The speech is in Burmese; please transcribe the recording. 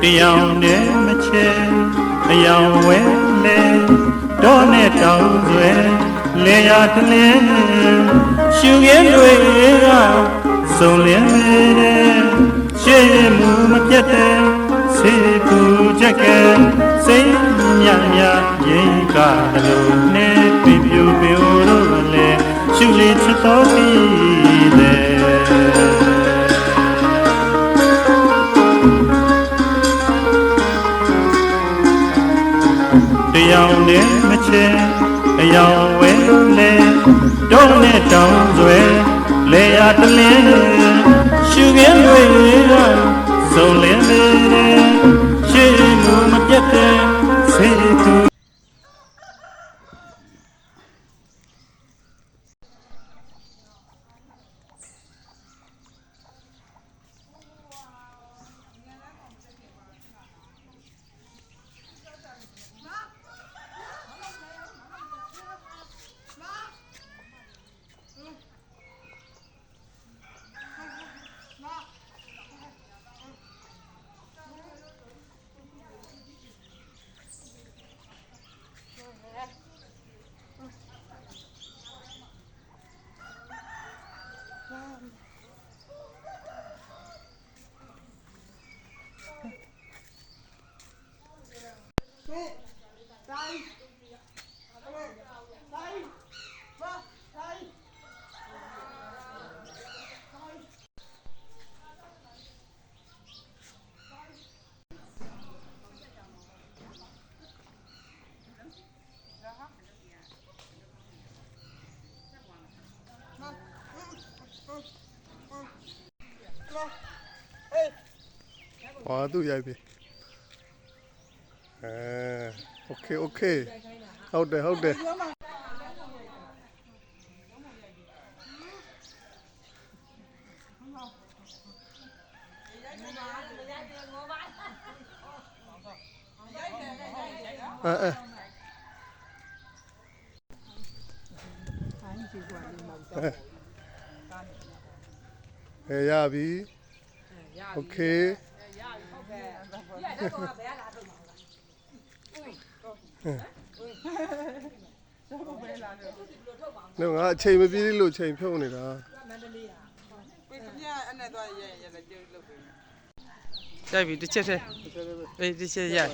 တရားနဲ့မချဲအယောင်ဝဲလဲတော့နဲ့တောင်းဆွဲလေရတလင်းရှူခင်းတွေကစုံလင်းနေတဲ့ရှေ့ရမှုမပြတ်တဲ့စေကူချက်ကဲစိတ်မြမြရင်ကားလို့နဲ့ပြပြပြလို့လေရှူလေးချတော်ပြီးတဲ့တရားနဲ့မချဲအယောင်ဝဲလဲတော့နဲ့တောင်းဆွဲလေရတလင်းရှူခင်းတွေကစုံလင်းနေတဲ့ရှေ့မှုမပြတ်တဲ့စေသူ哇，都ရိုက်ပြီโอเคโอเคဟုတ်တယ်ဟုတ်တယ်ရပြီโอเคငါအချိန်မပြေးလို့ချိန်ဖြုတ်နေတာရိုက်ပြီတစ်ချက်တည်းအေးတစ်ချက်ရိုက်